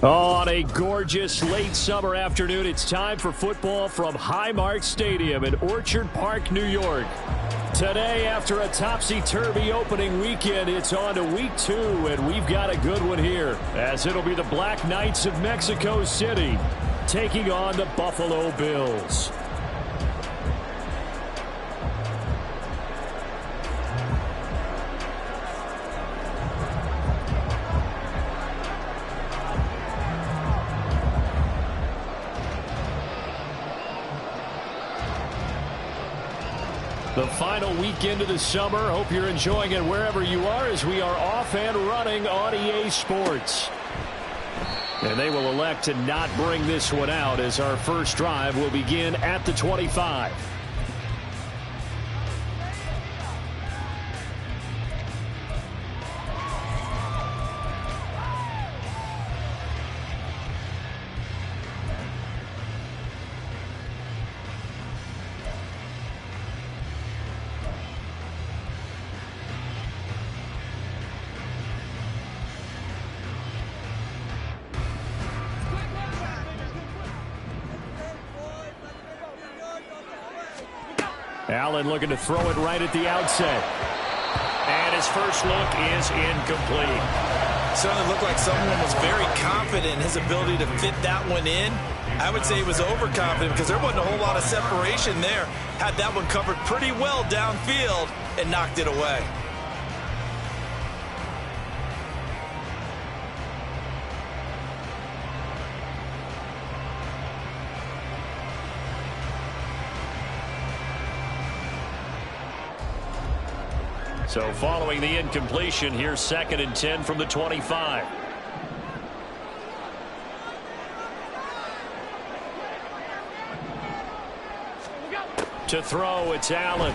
On a gorgeous late summer afternoon, it's time for football from Highmark Stadium in Orchard Park, New York. Today, after a topsy-turvy opening weekend, it's on to week 2, and we've got a good one here, as it'll be the Black Knights of Mexico City taking on the Buffalo Bills. The final weekend of the summer. Hope you're enjoying it wherever you are as we are off and running on EA Sports. And they will elect to not bring this one out as our first drive will begin at the 25. Allen looking to throw it right at the outset. And his first look is incomplete. Certainly looked like someone was very confident in his ability to fit that one in. I would say he was overconfident because there wasn't a whole lot of separation there. Had that one covered pretty well downfield and knocked it away. So following the incompletion, here's 2nd and 10 from the 25. To throw, it's Allen.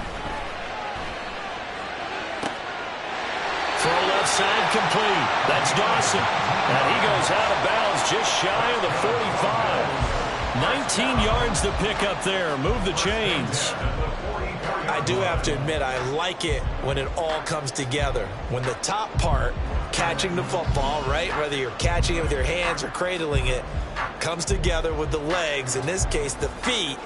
Throw left side complete. That's Dawson. And he goes out of bounds just shy of the 45. 19 yards to pick up there. Move the chains. I do have to admit, I like it when it all comes together. When the top part, catching the football, right, whether you're catching it with your hands or cradling it, comes together with the legs, in this case the feet,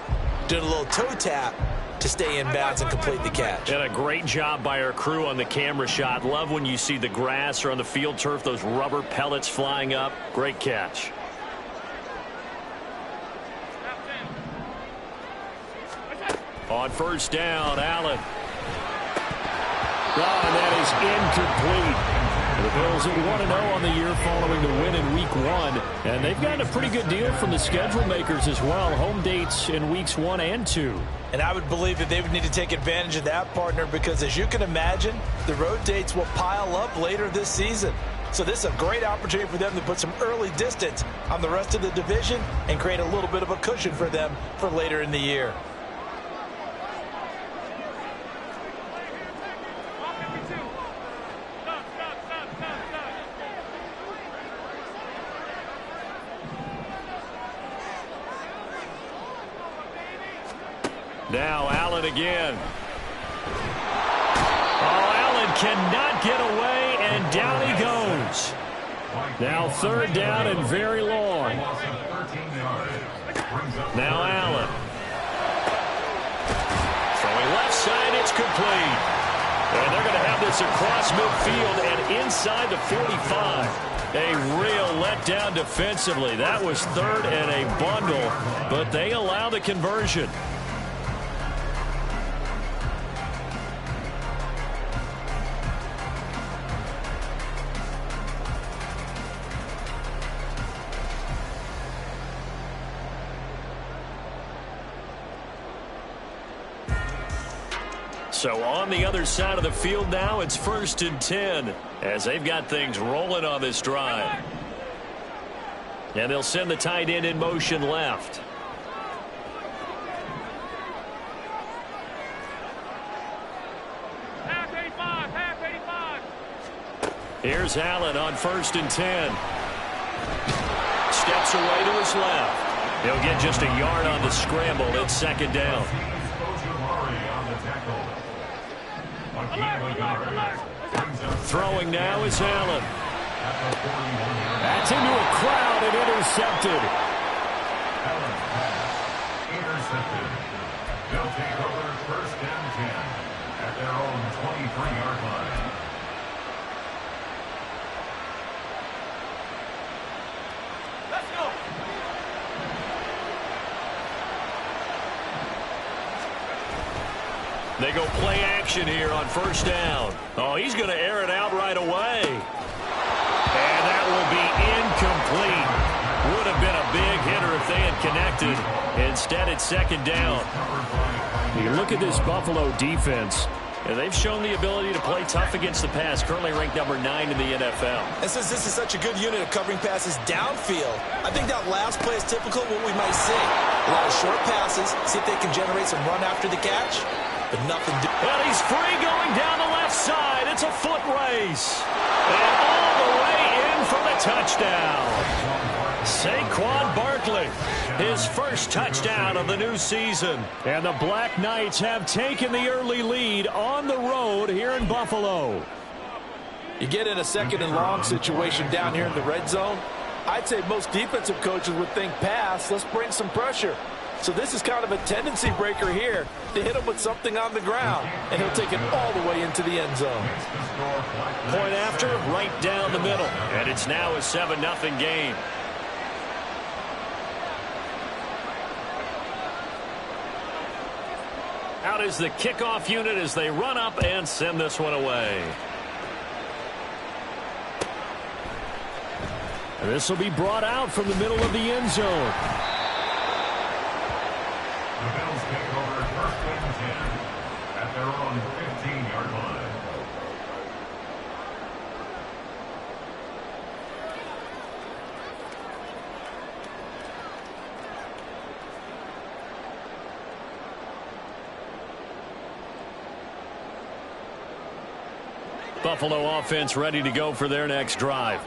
doing a little toe tap to stay in bounds and complete the catch. And a great job by our crew on the camera shot. Love when you see the grass or on the field turf, those rubber pellets flying up. Great catch. On first down, Allen. Oh, and that is incomplete. The Bills at 1-0 on the year following the win in Week 1. And they've gotten a pretty good deal from the schedule makers as well. Home dates in Weeks 1 and 2. And I would believe that they would need to take advantage of that, partner, because as you can imagine, the road dates will pile up later this season. So this is a great opportunity for them to put some early distance on the rest of the division and create a little bit of a cushion for them for later in the year. Now Allen again. Oh, Allen cannot get away, and down he goes. Now 3rd down and very long. Now Allen. Throwing left side, it's complete. And they're going to have this across midfield and inside the 45. A real letdown defensively. That was 3rd and a bundle, but they allow the conversion. So on the other side of the field now, it's 1st and 10 as they've got things rolling on this drive. And they'll send the tight end in motion left. Half 85. Here's Allen on 1st and 10. Steps away to his left. He'll get just a yard on the scramble. It's 2nd down. Throwing now is Allen. That's into a crowd and intercepted. Intercepted. They'll take over first and 10 at their own 23-yard line. Let's go. They go play action here on first down. Oh, he's going to air it out right away. And that will be incomplete. Would have been a big hitter if they had connected. Instead, it's second down. You look at this Buffalo defense, and they've shown the ability to play tough against the pass, currently ranked number 9 in the NFL. And since this is such a good unit of covering passes downfield, I think that last play is typical of what we might see. A lot of short passes, see if they can generate some run after the catch, but nothing. Well, he's free going down the left side. It's a foot race. And all the way in for the touchdown. Saquon Barkley, his first touchdown of the new season. And the Black Knights have taken the early lead on the road here in Buffalo. You get in a second and long situation down here in the red zone. I'd say most defensive coaches would think pass, let's bring some pressure. So this is kind of a tendency breaker here to hit him with something on the ground, and he'll take it all the way into the end zone. Point after, right down the middle. And it's now a 7-0 game. Out is the kickoff unit as they run up and send this one away. And this will be brought out from the middle of the end zone. The Bills take over first and 10 at their own 15-yard line. Buffalo offense ready to go for their next drive.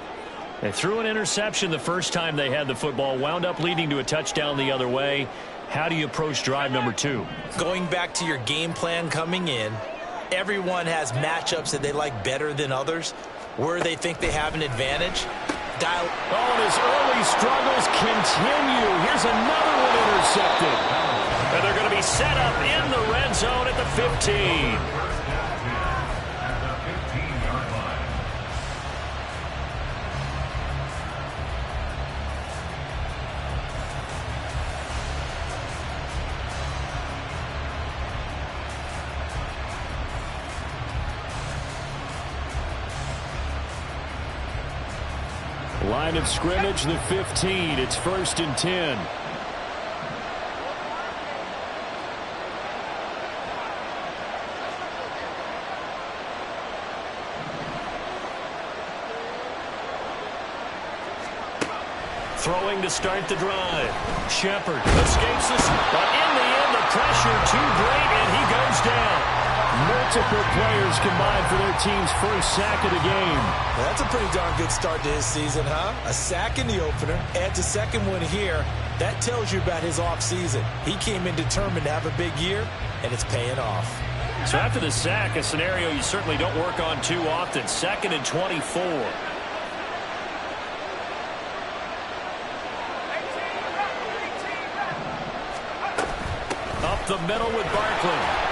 They threw an interception the first time they had the football, wound up leading to a touchdown the other way. How do you approach drive number 2? Going back to your game plan coming in, everyone has matchups that they like better than others, where they think they have an advantage. And his early struggles continue. Here's another one intercepted. And they're going to be set up in the red zone at the 15. Line of scrimmage, the 15. It's first and 10. Throwing to start the drive. Shepard escapes this, but in the end, the pressure too great, and he goes down. Multiple players combined for their team's first sack of the game. Well, that's a pretty darn good start to his season, huh? A sack in the opener, adds a second one here. That tells you about his offseason. He came in determined to have a big year, and it's paying off. So after the sack, a scenario you certainly don't work on too often. 2nd and 24. Up the middle with Barkley.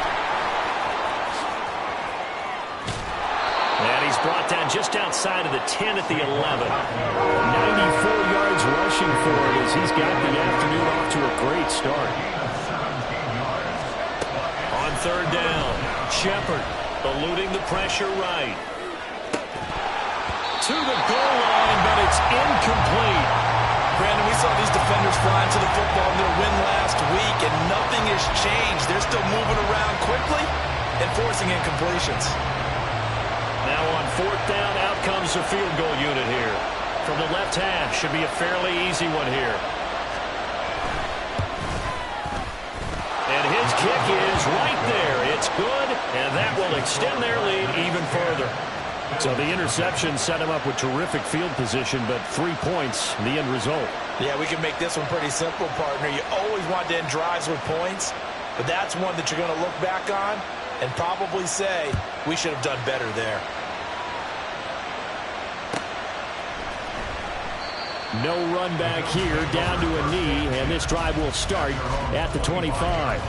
And he's brought down just outside of the 10 at the 11. 94 yards rushing for it as he's got the afternoon off to a great start. On 3rd down, Shepard eluding the pressure right. To the goal line, but it's incomplete. Brandon, we saw these defenders flying to the football in their win last week, and nothing has changed. They're still moving around quickly and forcing incompletions. Now on 4th down, out comes the field goal unit here. From the left half, should be a fairly easy one here. And his kick is right there. It's good, and that will extend their lead even further. So the interception set him up with terrific field position, but 3 points, the end result. Yeah, we can make this one pretty simple, partner. You always want to end drives with points, but that's one that you're going to look back on and probably say, we should have done better there. No run back here, down to a knee, and this drive will start at the 25.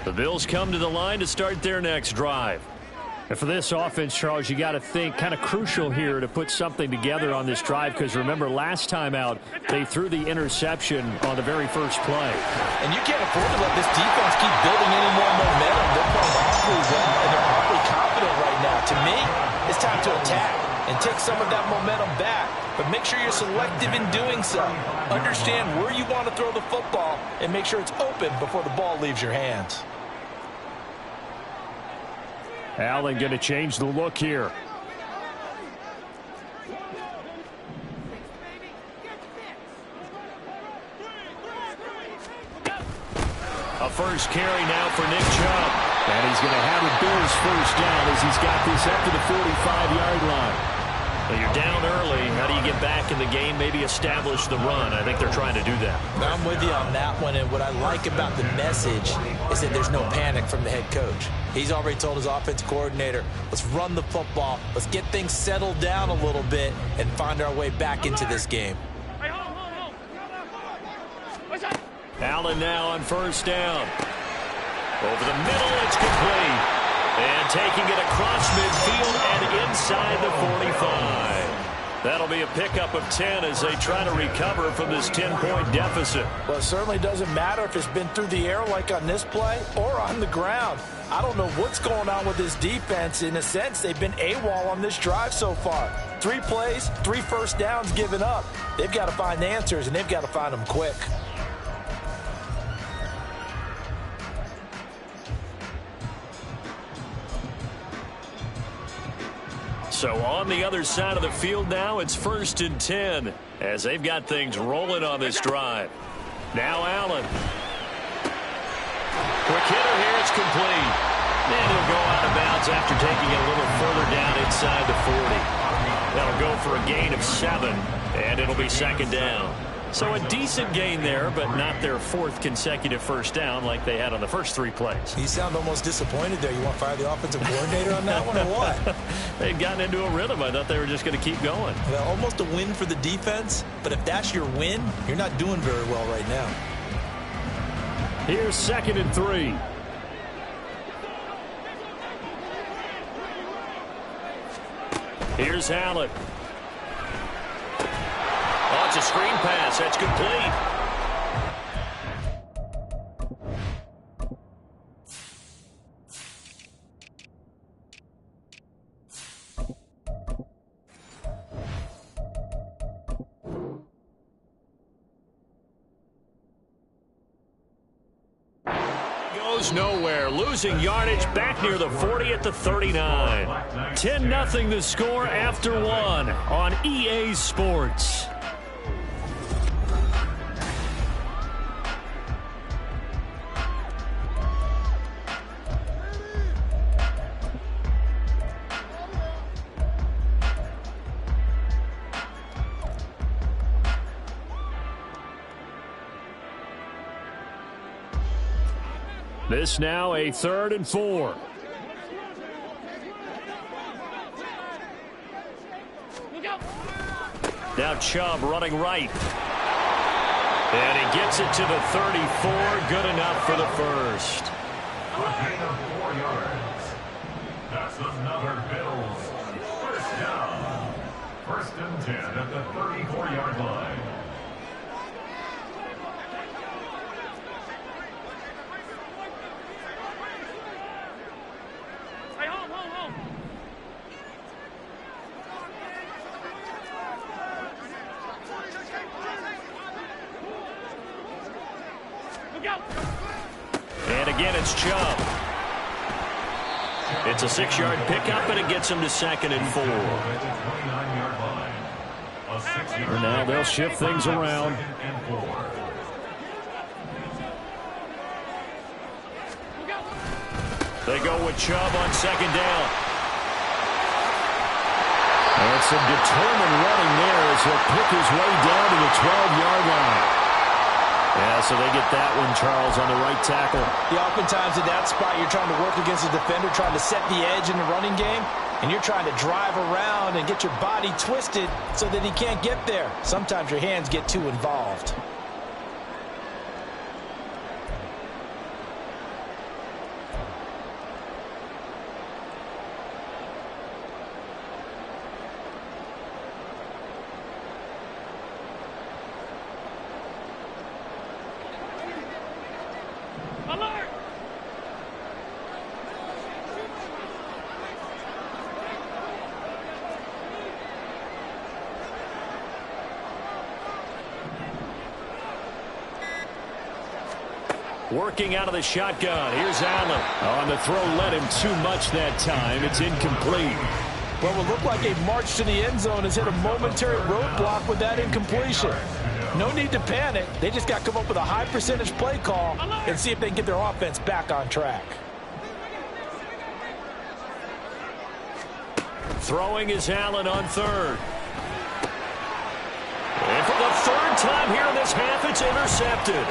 The Bills come to the line to start their next drive. And for this offense, Charles, you got to think kind of crucial here to put something together on this drive, because remember last time out they threw the interception on the very first play. And you can't afford to let this defense keep building any more momentum. They're playing awfully well, and they're awfully confident right now. To me, it's time to attack and take some of that momentum back. But make sure you're selective in doing so. Understand where you want to throw the football and make sure it's open before the ball leaves your hands. Allen going to change the look here. A first carry now for Nick Chubb. And he's going to have a Bills first down as he's got this up to the 45-yard line. Well, you're down early. How do you get back in the game? Maybe establish the run. I think they're trying to do that. I'm with you on that one, and what I like about the message is that there's no panic from the head coach. He's already told his offensive coordinator, let's run the football, let's get things settled down a little bit and find our way back into this game. Allen now on first down. Over the middle, it's complete. And taking it across midfield and inside the 45. That'll be a pickup of 10 as they try to recover from this 10-point deficit. Well, it certainly doesn't matter if it's been through the air like on this play or on the ground. I don't know what's going on with this defense. In a sense, they've been AWOL on this drive so far. 3 plays, 3 first downs given up. They've got to find answers, and they've got to find them quick. So on the other side of the field now, it's 1st and 10 as they've got things rolling on this drive. Now Allen. Quick hitter here, it's complete. And he'll go out of bounds after taking it a little further down inside the 40. That'll go for a gain of 7, and it'll be 2nd down. So a decent gain there, but not their 4th consecutive first down like they had on the first 3 plays. You sound almost disappointed there. You want to fire the offensive coordinator on that one or what? They'd gotten into a rhythm. I thought they were just going to keep going. Well, almost a win for the defense, but if that's your win, you're not doing very well right now. Here's 2nd and 3. Here's Allen. Oh, it's a screen pass. That's complete. Goes nowhere. Losing yardage back near the 40 at the 39. 10-0 the score after 1 on EA Sports. This now a 3rd and 4. Now Chubb running right. And he gets it to the 34. Good enough for the first. A gain of 4 yards. That's another Bills first down. 1st and 10 at the 34-yard line. And again, it's Chubb. It's a 6-yard pickup, and it gets him to 2nd and 4. And now they'll shift things around. They go with Chubb on 2nd down. And And some determined running there as he'll pick his way down to the 12-yard line. Yeah, so they get that one, Charles, on the right tackle. Yeah, oftentimes in that spot, you're trying to work against a defender, trying to set the edge in the running game, and you're trying to drive around and get your body twisted so that he can't get there. Sometimes your hands get too involved. Working out of the shotgun. Here's Allen. On the throw, led him too much that time. It's incomplete. What will look like a march to the end zone has hit a momentary roadblock with that incompletion. No need to panic. They just got to come up with a high percentage play call and see if they can get their offense back on track. Throwing is Allen on third. And for the third time here in this half, it's intercepted.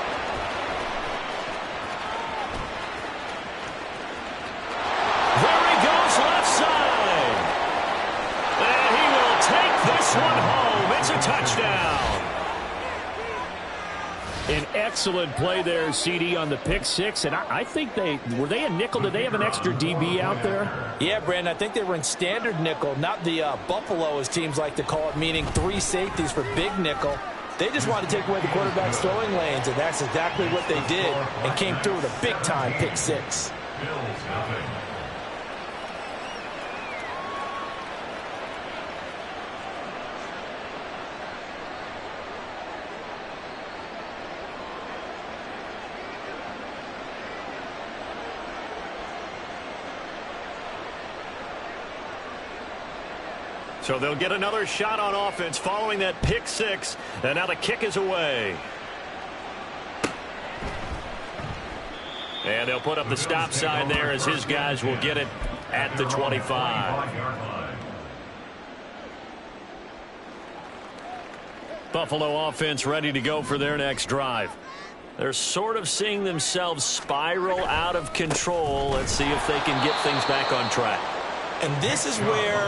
This one home. It's a touchdown. An excellent play there, CD, on the pick six. And I think were they a nickel? Did they have an extra DB out there? Yeah, Brandon, I think they were in standard nickel, not the Buffalo, as teams like to call it, meaning 3 safeties for big nickel. They just wanted to take away the quarterback's throwing lanes, and that's exactly what they did, and came through with a big-time pick six. So they'll get another shot on offense following that pick six. And now the kick is away. And they'll put up the stop sign there as his guys will get it at the 25. Buffalo offense ready to go for their next drive. They're sort of seeing themselves spiral out of control. Let's see if they can get things back on track. And this is where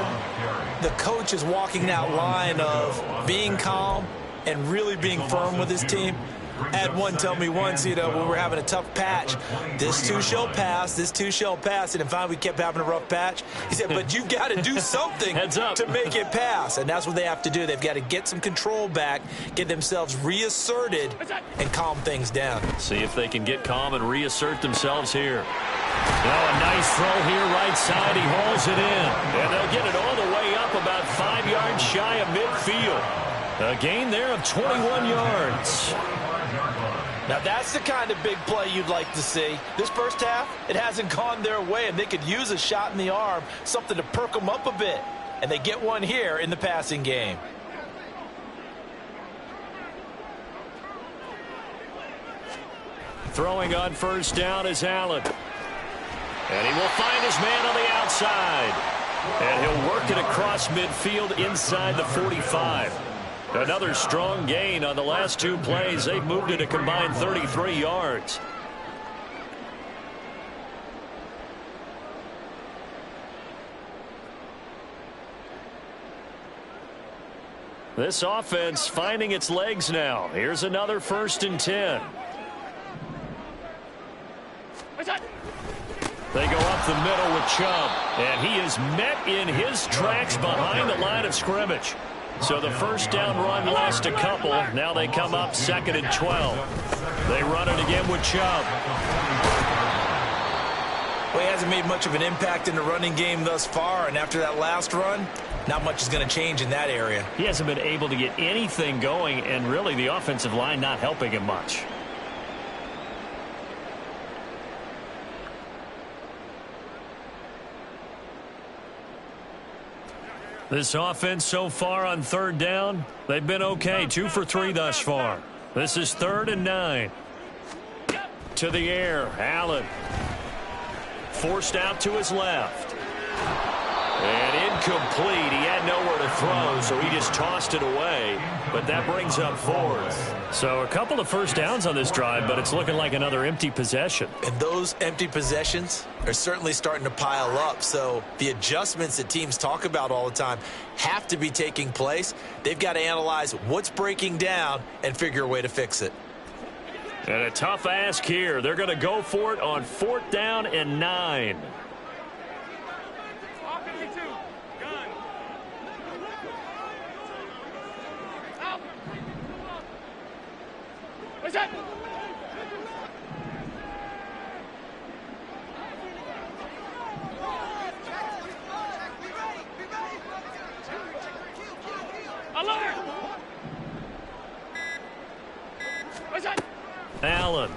the coach is walking that line of being calm and really being firm with his team. I had one tell me once, when we were having a tough patch, this too shall pass, this too shall pass. And finally we kept having a rough patch. He said, but you've got to do something to make it pass. And that's what they have to do. They've got to get some control back, get themselves reasserted, and calm things down. See if they can get calm and reassert themselves here. Oh, a nice throw here right side. He hauls it in. And they'll get it all the way up about 5 yards shy of midfield. A gain there of 21 yards. Now that's the kind of big play you'd like to see. This first half, it hasn't gone their way, and they could use a shot in the arm, something to perk them up a bit. And they get one here in the passing game. Throwing on first down is Allen. And he will find his man on the outside. And he'll work it across midfield inside the 45. Another strong gain on the last 2 plays. They've moved it a combined 33 yards. This offense finding its legs now. Here's another 1st and 10. They go up the middle with Chubb. And he is met in his tracks behind the line of scrimmage. So the first down run lost a couple. Now they come up 2nd and 12. They run it again with Chubb. Well, he hasn't made much of an impact in the running game thus far. And after that last run, not much is going to change in that area. He hasn't been able to get anything going. And really the offensive line not helping him much. This offense so far on 3rd down, they've been okay. 2 for 3 thus far. This is 3rd and 9. To the air, Allen. Forced out to his left. And incomplete. He had nowhere to throw, so he just tossed it away. But that brings up fourth. So a couple of first downs on this drive, but it's looking like another empty possession. And those empty possessions are certainly starting to pile up. So the adjustments that teams talk about all the time have to be taking place. They've got to analyze what's breaking down and figure a way to fix it. And a tough ask here. They're going to go for it on 4th down and 9. What's that? Alert! What's that? Allen.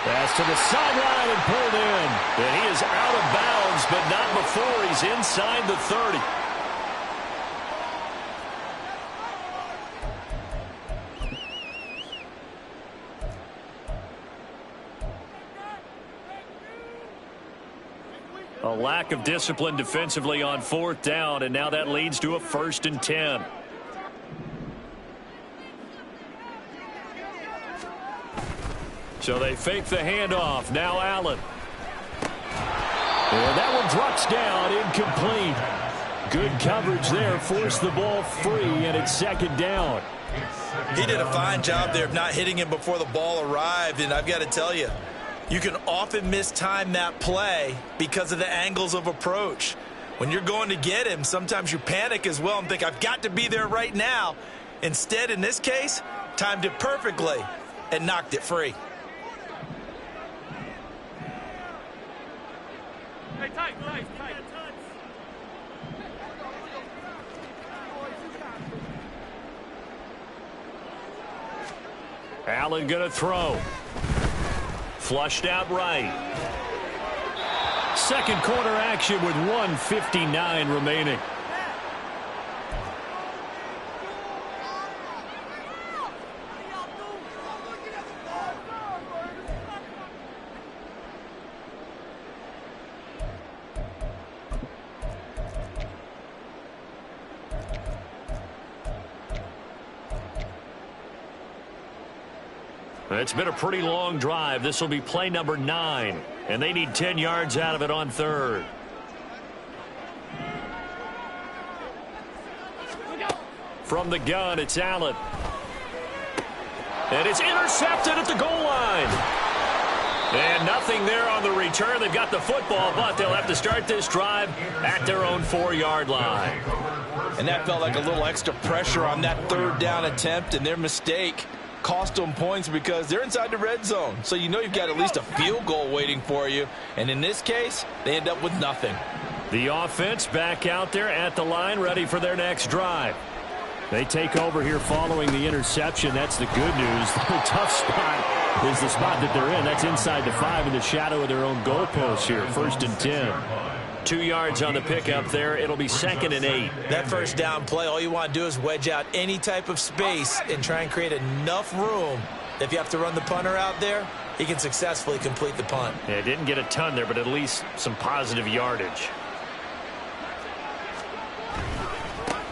Pass to the sideline and pulled in. And he is out of bounds, but not before he's inside the 30. A lack of discipline defensively on 4th down, and now that leads to a 1st and 10. So they fake the handoff. Now Allen. And that one drops down, incomplete. Good coverage there, forced the ball free, and it's 2nd down. He did a fine job there of not hitting him before the ball arrived, and I've got to tell you, you can often mistime that play because of the angles of approach. When you're going to get him, sometimes you panic as well and think, I've got to be there right now. Instead, in this case, timed it perfectly and knocked it free. Hey, tight. Allen going to throw. Flushed out right. Second quarter action with 1:59 remaining. It's been a pretty long drive. This will be play number 9, and they need 10 yards out of it on 3rd. From the gun, it's Allen. And it's intercepted at the goal line. And nothing there on the return. They've got the football, but they'll have to start this drive at their own 4-yard line. And that felt like a little extra pressure on that 3rd down attempt, and their mistake cost them points because they're inside the red zone. So you know you've got at least a field goal waiting for you. And in this case, they end up with nothing. The offense back out there at the line, ready for their next drive. They take over here following the interception. That's the good news. The tough spot is the spot that they're in. That's inside the 5 in the shadow of their own goalpost here. 1st and 10. 2 yards on the pickup there. It'll be 2nd and 8. That first down play, all you want to do is wedge out any type of space and try and create enough room. If you have to run the punter out there, he can successfully complete the punt. Yeah, didn't get a ton there, but at least some positive yardage.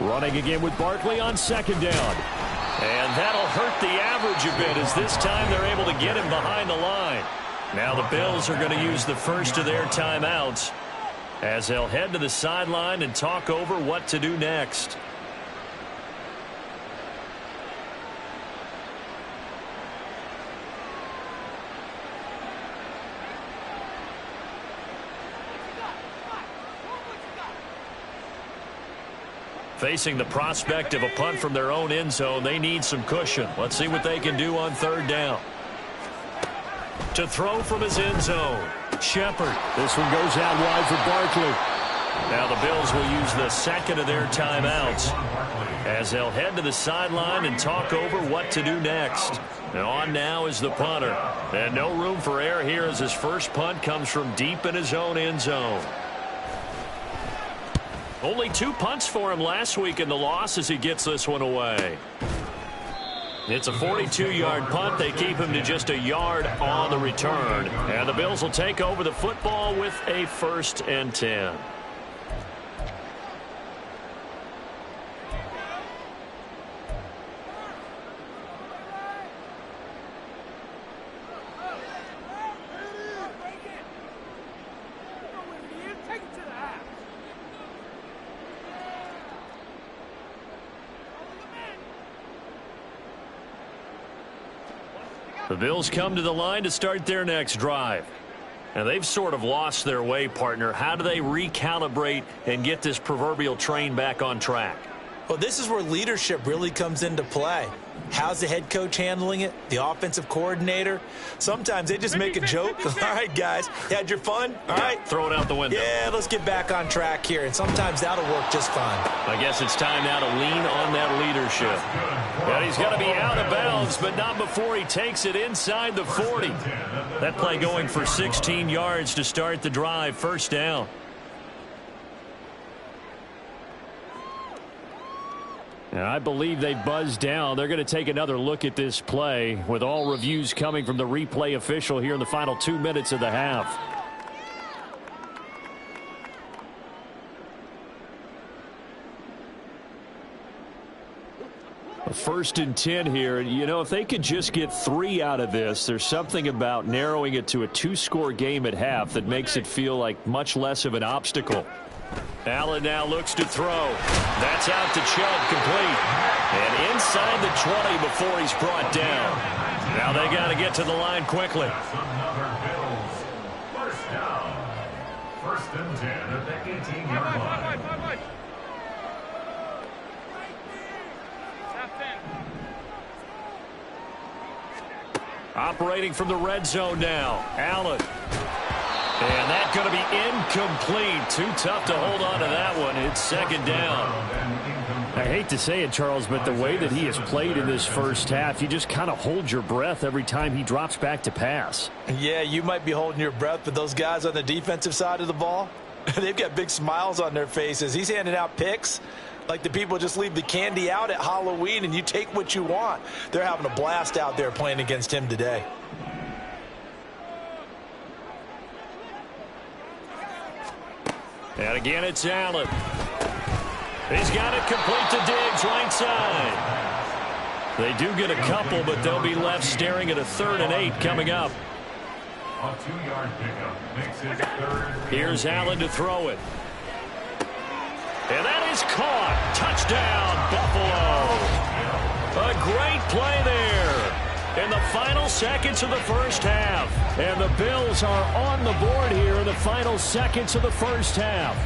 Running again with Barkley on 2nd down. And that'll hurt the average a bit as this time they're able to get him behind the line. Now the Bills are going to use the first of their timeouts as they'll head to the sideline and talk over what to do next. Facing the prospect of a punt from their own end zone, they need some cushion. Let's see what they can do on 3rd down. To throw from his end zone, Shepard. This one goes out wide for Barkley. Now the Bills will use the 2nd of their timeouts as they'll head to the sideline and talk over what to do next. And on now is the punter. And no room for error here as his first punt comes from deep in his own end zone. Only 2 punts for him last week in the loss as he gets this one away. It's a 42-yard punt. They keep him to just a yard on the return. And the Bills will take over the football with a 1st and 10. The Bills come to the line to start their next drive. And they've sort of lost their way, partner. How do they recalibrate and get this proverbial train back on track? Well, this is where leadership really comes into play. How's the head coach handling it? The offensive coordinator? Sometimes they just make a joke. All right, guys, you had your fun? All right. Throw it out the window. Yeah, let's get back on track here. And sometimes that'll work just fine. I guess it's time now to lean on that leadership. And he's going to be out of bounds, but not before he takes it inside the 40. That play going for 16 yards to start the drive. 1st down. And I believe they buzzed down. They're going to take another look at this play with all reviews coming from the replay official here in the final 2 minutes of the half. A 1st and 10 here. You know, if they could just get 3 out of this, there's something about narrowing it to a 2-score game at half that makes it feel like much less of an obstacle. Allen now looks to throw. That's out to Chubb, complete. And inside the 20 before he's brought down. Now they got to get to the line quickly. That's another Bills. 1st down. 1st and 10 at the 18-yard line. Operating from the red zone now. Allen. And that's going to be incomplete. Too tough to hold on to that one. It's 2nd down. I hate to say it, Charles, but the way that he has played in this first half, you just kind of hold your breath every time he drops back to pass. Yeah, you might be holding your breath, but those guys on the defensive side of the ball, they've got big smiles on their faces. He's handing out picks like the people just leave the candy out at Halloween and you take what you want. They're having a blast out there playing against him today. And again, it's Allen. He's got it complete to Diggs, right side. They do get a couple, but they'll be left staring at a 3rd and 8 coming up. A 2-yard pickup makes it 3rd. Here's Allen to throw it. And that is caught. Touchdown, Buffalo. A great play there in the final seconds of the first half. And the Bills are on the board here in the final seconds of the first half.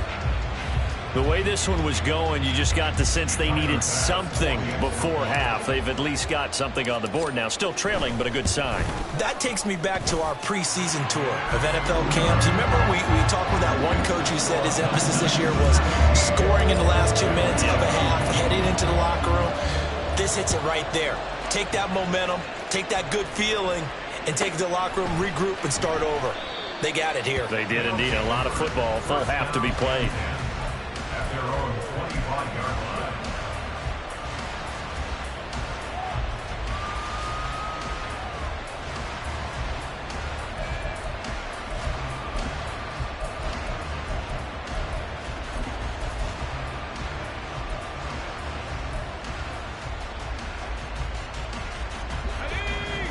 The way this one was going, you just got the sense they needed something before half. They've at least got something on the board now. Still trailing, but a good sign. That takes me back to our preseason tour of NFL camps. You remember we talked with that one coach who said his emphasis this year was scoring in the last 2 minutes of a half, heading into the locker room. This hits it right there. Take that momentum, take that good feeling, and take it to the locker room, regroup, and start over. They got it here. They did indeed. A lot of football, full half to be played. At their own 25-yard line.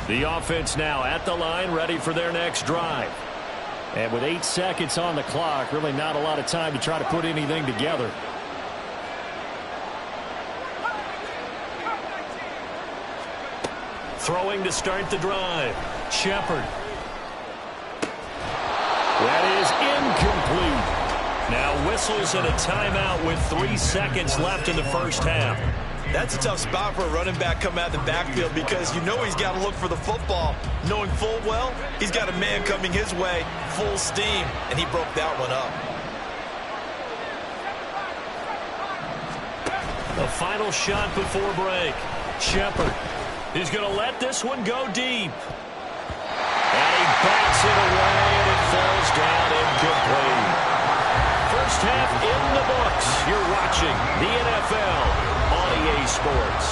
The offense now at the line, ready for their next drive. And with 8 seconds on the clock, really not a lot of time to try to put anything together. Throwing to start the drive. Shepard. That is incomplete. Now whistles and a timeout with 3 seconds left in the first half. That's a tough spot for a running back coming out of the backfield because you know he's got to look for the football, knowing full well he's got a man coming his way full steam, and he broke that one up. The final shot before break. Shepard is going to let this one go deep. And he backs it away, and it falls down incomplete. First half in the books. You're watching the NFL on EA Sports.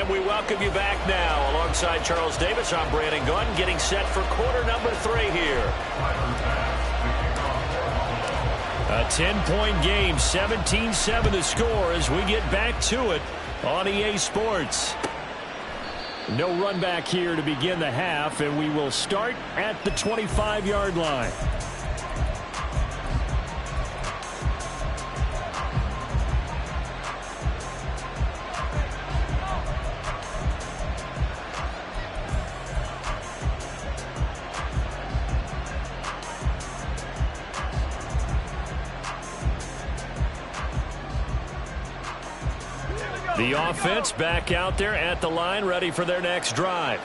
And we welcome you back now. Alongside Charles Davis, I'm Brandon Gunn, getting set for quarter number 3 here. A 10-point game, 17-7 the score as we get back to it on EA Sports. No run back here to begin the half, and we will start at the 25-yard line. The offense back out there at the line, ready for their next drive.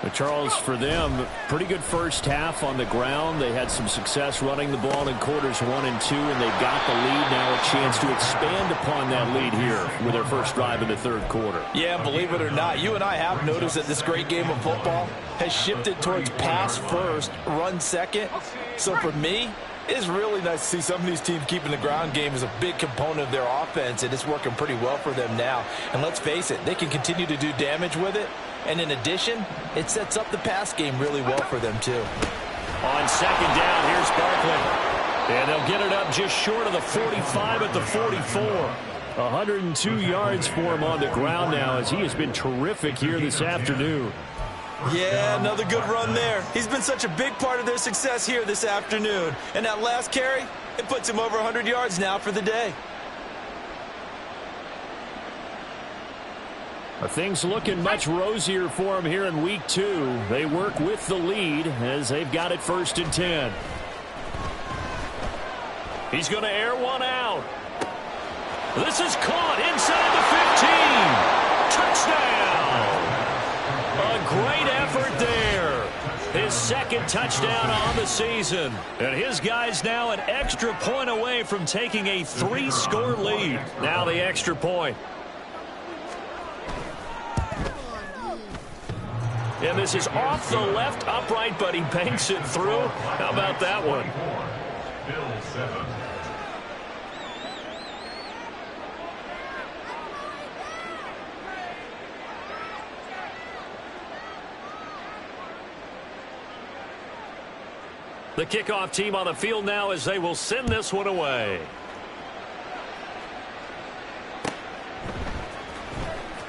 But Charles, for them, pretty good first half on the ground. They had some success running the ball in quarters 1 and 2, and they've got the lead. Now a chance to expand upon that lead here with their first drive in the third quarter. Yeah, believe it or not, you and I have noticed that this great game of football has shifted towards pass first, run second. So for me, it's really nice to see some of these teams keeping the ground game as a big component of their offense, and it's working pretty well for them now. And let's face it, they can continue to do damage with it. And in addition, it sets up the pass game really well for them, too. On second down, here's Barkley. And they'll get it up just short of the 45 at the 44. 102 yards for him on the ground now as he has been terrific here this afternoon. Yeah, another good run there. He's been such a big part of their success here this afternoon. And that last carry, it puts him over 100 yards now for the day. Things looking much rosier for him here in week 2. They work with the lead as they've got it 1st and 10. He's going to air one out. This is caught inside the 15. Touchdown! A great effort there. His second touchdown on the season. And his guys now an extra point away from taking a 3-score lead. Now the extra point. And this is off the left upright, but he banks it through. How about that one? The kickoff team on the field now as they will send this one away.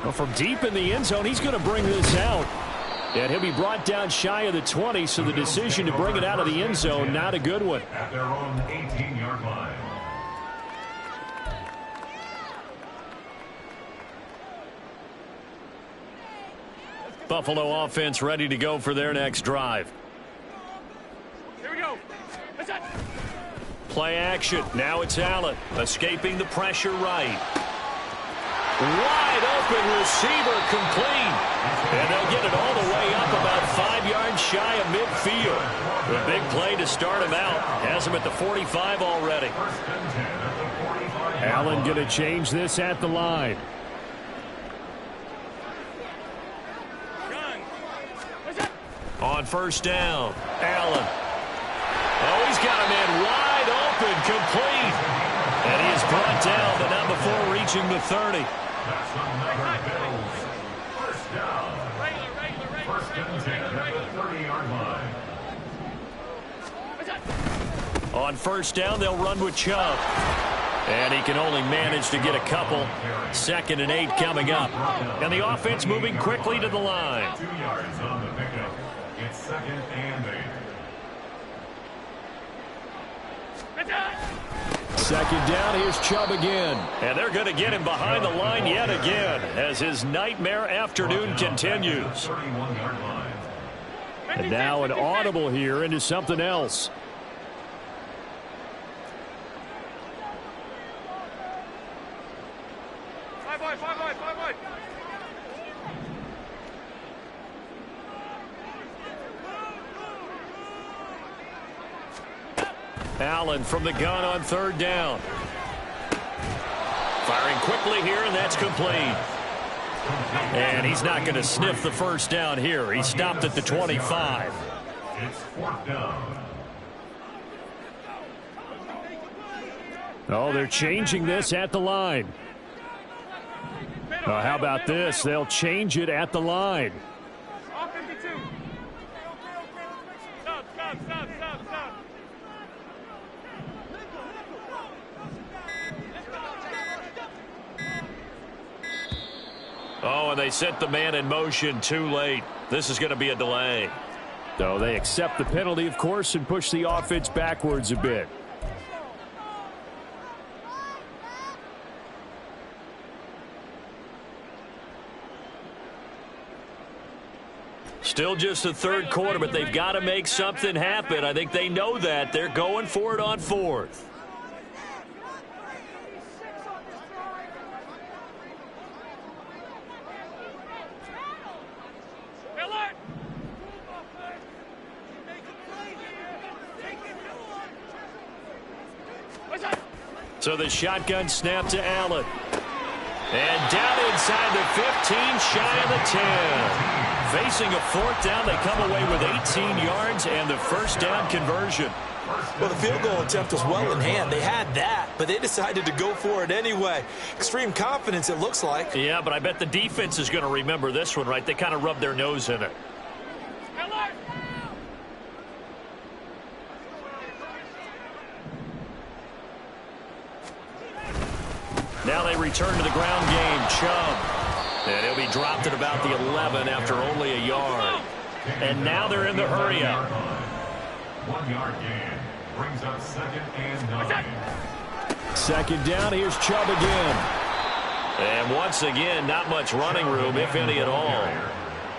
Well, from deep in the end zone, he's going to bring this out. And he'll be brought down shy of the 20, so the decision to bring it out of the end zone, not a good one. At their own 18-yard line. Buffalo offense ready to go for their next drive. Here we go. That's it. Play action. Now it's Allen escaping the pressure right. Wide open receiver complete. And they'll get it all the way up about 5 yards shy of midfield. A big play to start him out. Has him at the 45 already. Allen going to change this at the line. On first down, Allen. Oh, he's got a man wide open, complete. And he is brought down, but not before reaching the 30. That's another Bills. First down. First and 10 at the 30-yard line. On first down, they'll run with Chubb. And he can only manage to get a couple. 2nd and 8 coming up. And the offense moving quickly to the line. 2 yards on the pickup. It's 2nd and 8. Second down, here's Chubb again. And they're going to get him behind the line yet again as his nightmare afternoon continues. And now an audible here into something else. Five wide. Allen from the gun on third down. Firing quickly here, and that's complete. And he's not going to sniff the first down here. He stopped at the 25. It's 4th down. Oh, they're changing this at the line. How about this? They'll change it at the line. All 52. Stop. Oh, and they set the man in motion too late. This is going to be a delay. So they accept the penalty, of course, and push the offense backwards a bit. Still just the third quarter, but they've got to make something happen. I think they know that. They're going for it on fourth. So the shotgun snap to Allen. And down inside the 15, shy of the 10. Facing a fourth down, they come away with 18 yards and the first down conversion. Well, the field goal attempt was well in hand. They had that, but they decided to go for it anyway. Extreme confidence, it looks like. Yeah, but I bet the defense is going to remember this one, right? They kind of rubbed their nose in it. Now they return to the ground game. Chubb. And he'll be dropped at about the 11 after only a yard. And now they're in the hurry-up. 1 yard gain brings up 2nd and 9. Second down, here's Chubb again. And once again, not much running room, if any at all.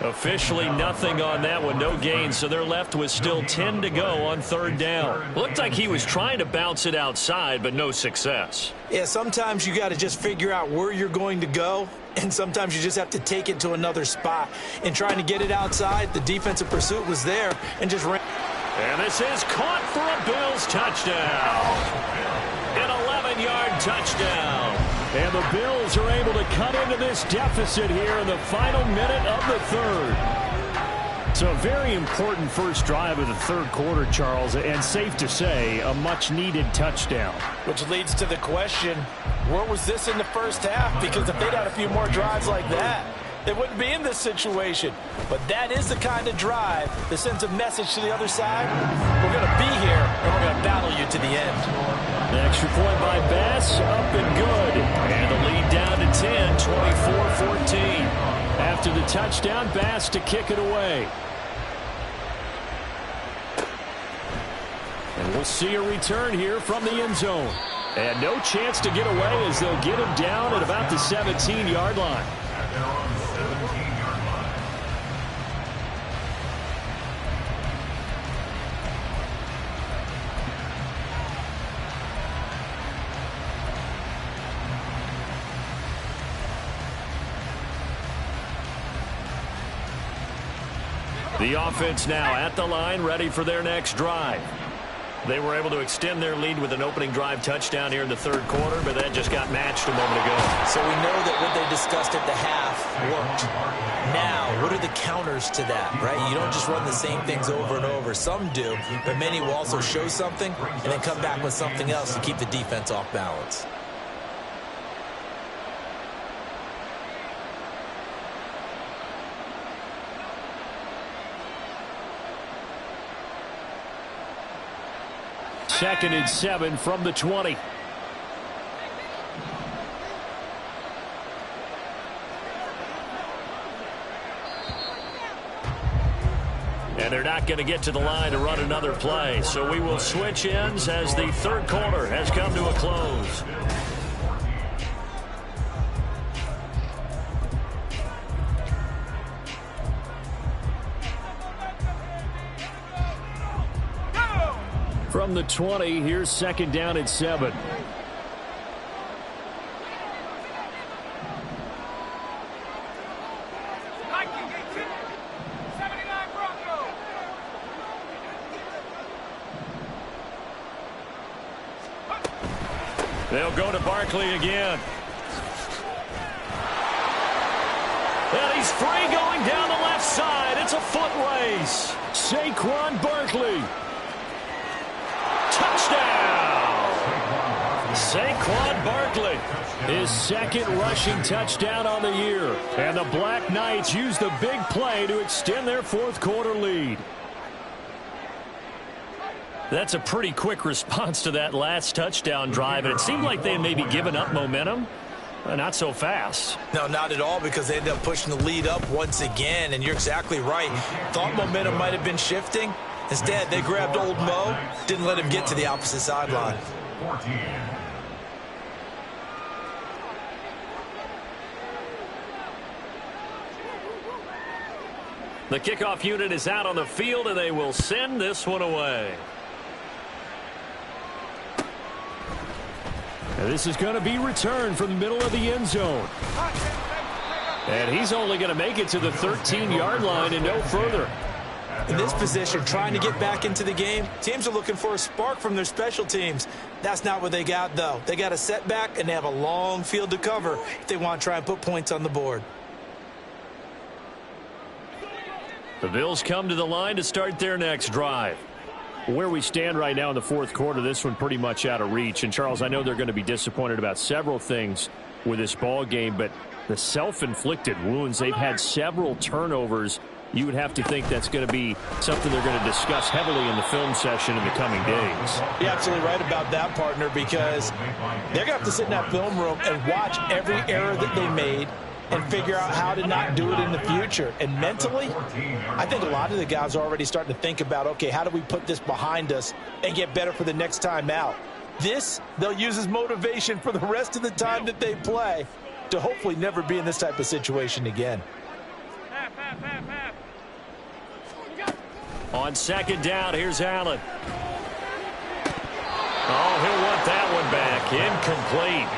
Officially nothing on that one, no gain, so they're left with still 10 to go on third down. Looked like he was trying to bounce it outside, but no success. Yeah, sometimes you got to just figure out where you're going to go, and sometimes you just have to take it to another spot. In trying to get it outside, the defensive pursuit was there and just ran. And this is caught for a Bills touchdown. An 11-yard touchdown. And the Bills are able to cut into this deficit here in the final minute of the third. So a very important first drive of the third quarter, Charles, and safe to say, a much-needed touchdown. Which leads to the question, where was this in the first half? Because if they'd had a few more drives like that, they wouldn't be in this situation. But that is the kind of drive that sends a message to the other side. We're going to be here, and we're going to battle you to the end. The extra point by Bass, up and good. And the lead down to 10, 24-14. After the touchdown, Bass to kick it away. And we'll see a return here from the end zone. And no chance to get away as they'll get him down at about the 17-yard line. The offense now at the line, ready for their next drive. They were able to extend their lead with an opening drive touchdown here in the third quarter, but that just got matched a moment ago. So we know that what they discussed at the half worked. Now, what are the counters to that, right? You don't just run the same things over and over. Some do, but many will also show something and then come back with something else to keep the defense off balance. Second and 7 from the 20. And they're not going to get to the line to run another play. So we will switch ends as the third quarter has come to a close. From the 20, here's second down at 7. They'll go to Barkley again. And he's free going down the left side. It's a foot race. Saquon Barkley. Touchdown! Saquon Barkley, his second rushing touchdown on the year. And the Black Knights use the big play to extend their fourth quarter lead. That's a pretty quick response to that last touchdown drive, and it seemed like they had maybe given up momentum. Not so fast. No, not at all, because they ended up pushing the lead up once again, and you're exactly right. Thought momentum might have been shifting. Instead, they grabbed old Mo, didn't let him get to the opposite sideline. 14. The kickoff unit is out on the field, and they will send this one away. And this is going to be returned from the middle of the end zone. And he's only going to make it to the 13-yard line and no further. In this position, trying to get back into the game, teams are looking for a spark from their special teams. That's not what they got, though. They got a setback, and they have a long field to cover if they want to try and put points on the board. The Bills come to the line to start their next drive. Where we stand right now in the fourth quarter, this one pretty much out of reach. And, Charles, I know they're going to be disappointed about several things with this ball game, but the self-inflicted wounds, they've had several turnovers. You would have to think that's going to be something they're going to discuss heavily in the film session in the coming days. You're absolutely right about that, partner, because they're going to have to sit in that film room and watch every error that they made and figure out how to not do it in the future. And mentally, I think a lot of the guys are already starting to think about, okay, how do we put this behind us and get better for the next time out? This, they'll use as motivation for the rest of the time that they play to hopefully never be in this type of situation again. On second down, here's Allen. Oh, he'll want that one back. Incomplete.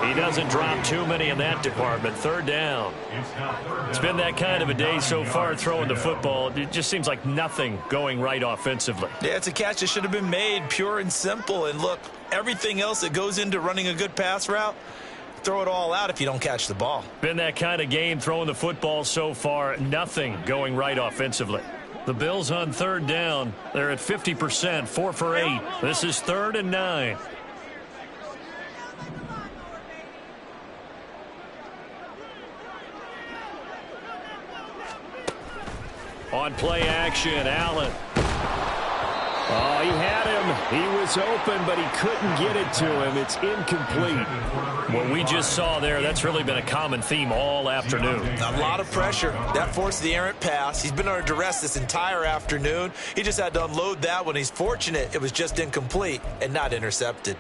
He doesn't drop too many in that department. Third down. It's been that kind of a day so far throwing the football. It just seems like nothing going right offensively. Yeah, it's a catch that should have been made, pure and simple. And look, everything else that goes into running a good pass route, throw it all out if you don't catch the ball. Been that kind of game throwing the football so far. Nothing going right offensively. The Bills on third down. They're at 50%, 4 for 8. This is 3rd and 9. On play action, Allen. Oh, he had him. He was open, but he couldn't get it to him. It's incomplete. What we just saw there, that's really been a common theme all afternoon. A lot of pressure. That forced the errant pass. He's been under duress this entire afternoon. He just had to unload that one. He's fortunate it was just incomplete and not intercepted.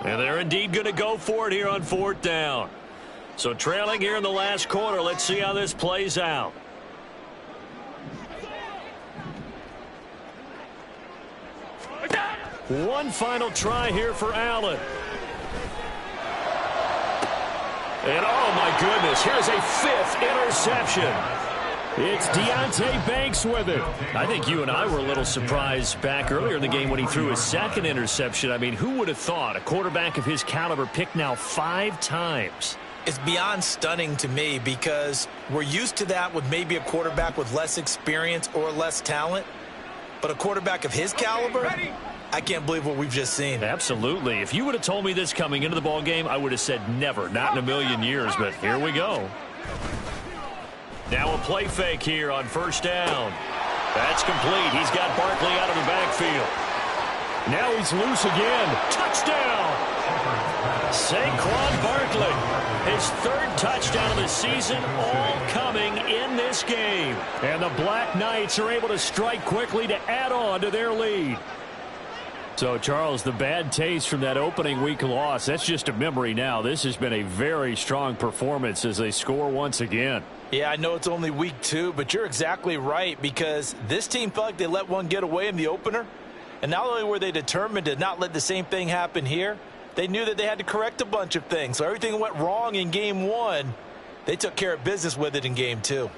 And they're indeed going to go for it here on 4th down. So trailing here in the last quarter. Let's see how this plays out. One final try here for Allen. And oh my goodness, here's a 5th interception. It's Deonte Banks with it. I think you and I were a little surprised back earlier in the game when he threw his 2nd interception. I mean, who would have thought a quarterback of his caliber picked now 5 times? It's beyond stunning to me because we're used to that with maybe a quarterback with less experience or less talent. But a quarterback of his caliber, I can't believe what we've just seen. Absolutely. If you would have told me this coming into the ball game, I would have said never, not in a million years. But here we go. Now a play fake here on 1st down. That's complete. He's got Barkley out of the backfield. Now he's loose again. Touchdown! Saquon Barkley, his 3rd touchdown of the season, all coming in this game. And the Black Knights are able to strike quickly to add on to their lead. So, Charles, the bad taste from that opening week loss, that's just a memory now. This has been a very strong performance as they score once again. Yeah, I know it's only week 2, but you're exactly right because this team felt like they let one get away in the opener. And not only were they determined to not let the same thing happen here, they knew that they had to correct a bunch of things. So everything that went wrong in game 1, they took care of business with it in game 2.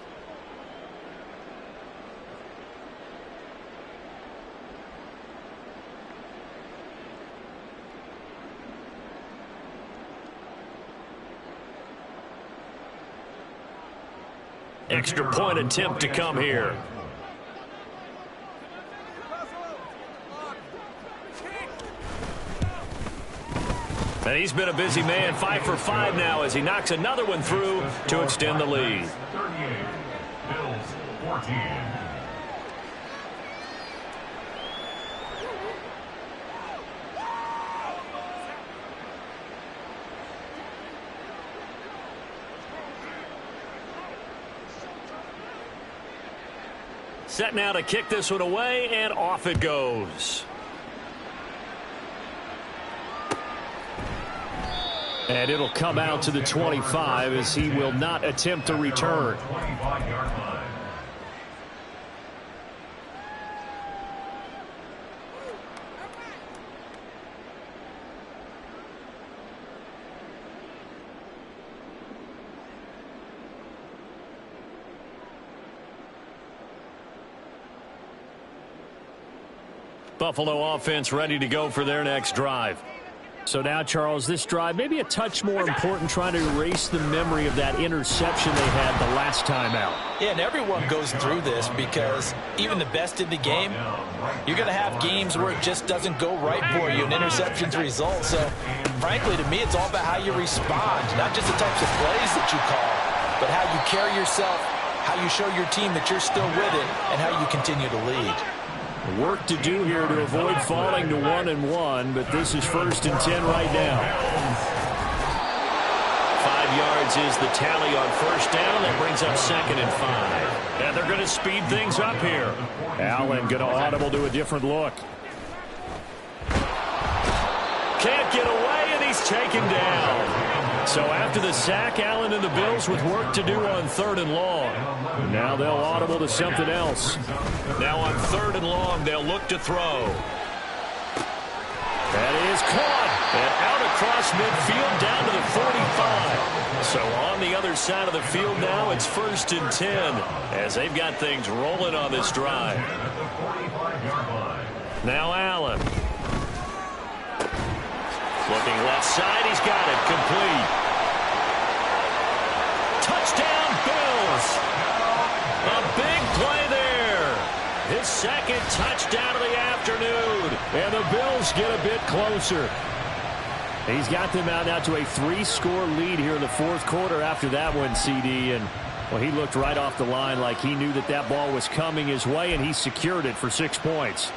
Extra point attempt to come here. And he's been a busy man, 5 for 5 now as he knocks another one through to extend the lead. 38, Bills 14. Set now to kick this one away, and off it goes. And it'll come out to the 25 as he will not attempt to return. 25-yard line. Buffalo offense ready to go for their next drive. So now, Charles, this drive maybe a touch more important, trying to erase the memory of that interception they had the last time out. Yeah, and everyone goes through this because even the best in the game, you're going to have games where it just doesn't go right for you and interceptions result. So, frankly, to me, it's all about how you respond, not just the types of plays that you call, but how you carry yourself, how you show your team that you're still with it, and how you continue to lead. Work to do here to avoid falling to 1-1, but this is 1st and 10 right now. 5 yards is the tally on 1st down. That brings up 2nd and 5. And they're going to speed things up here. Allen going to audible to a different look. Can't get away, and he's taken down. So after the sack, Allen and the Bills with work to do on 3rd and long. Now they'll audible to something else. Now on 3rd and long, they'll look to throw. That is caught. And out across midfield down to the 45. So on the other side of the field now, it's 1st and 10 as they've got things rolling on this drive. Now Allen. Looking left side, he's got it complete. Touchdown, Bills. A big play there. His 2nd touchdown of the afternoon. And the Bills get a bit closer. He's got them out now to a 3-score lead here in the 4th quarter after that one, CD. And, well, he looked right off the line like he knew that that ball was coming his way, and he secured it for 6 points.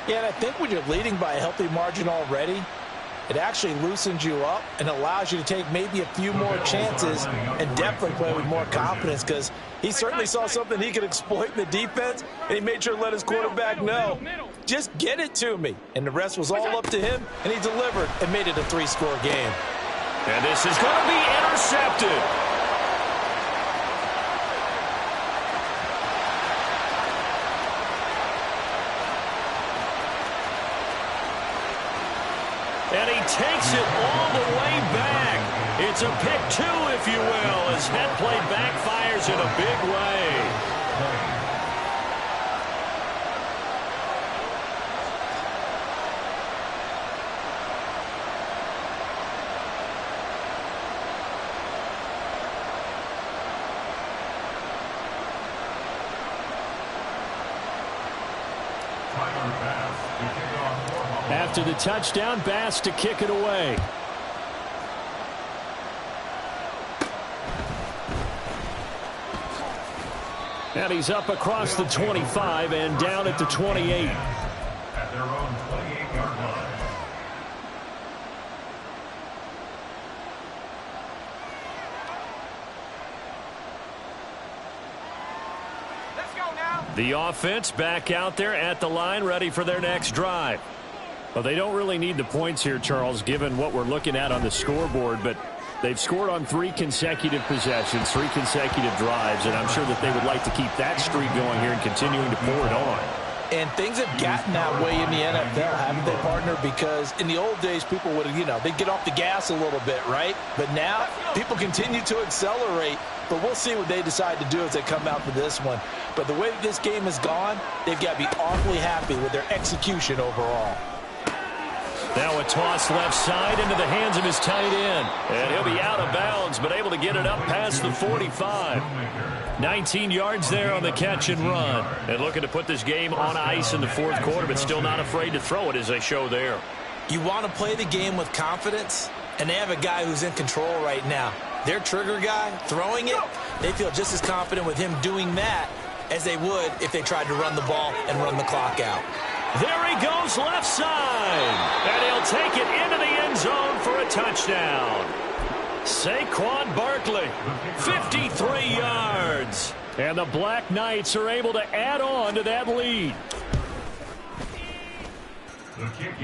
Yeah, and I think when you're leading by a healthy margin already, it actually loosens you up and allows you to take maybe a few more chances and definitely play with more confidence because he certainly saw something he could exploit in the defense, and he made sure to let his quarterback know, just get it to me. And the rest was all up to him, and he delivered and made it a 3-score game. And this is going to be intercepted. And he takes it all the way back. It's a pick 2, if you will, as that play backfires in a big way. After the touchdown, Bass to kick it away. And he's up across the 25 and down at the 28. At their own 28-yard line. Let's go now. The offense back out there at the line, ready for their next drive. Well, they don't really need the points here, Charles, given what we're looking at on the scoreboard, but they've scored on 3 consecutive possessions, 3 consecutive drives, and I'm sure that they would like to keep that streak going here and continuing to pour it on. And things have gotten that way in the NFL, haven't they, partner? Because in the old days, people would, they'd get off the gas a little bit, right? But now, people continue to accelerate, but we'll see what they decide to do as they come out for this one. But the way that this game has gone, they've got to be awfully happy with their execution overall. Now a toss left side into the hands of his tight end. And he'll be out of bounds, but able to get it up past the 45. 19 yards there on the catch and run. And looking to put this game on ice in the 4th quarter, but still not afraid to throw it as they show there. You want to play the game with confidence? And they have a guy who's in control right now. Their trigger guy, throwing it, they feel just as confident with him doing that as they would if they tried to run the ball and run the clock out. There he goes left side. And he'll take it into the end zone for a touchdown. Saquon Barkley, 53 yards. And the Black Knights are able to add on to that lead.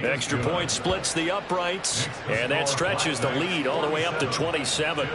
Extra point splits the uprights, and that stretches the lead all the way up to 27.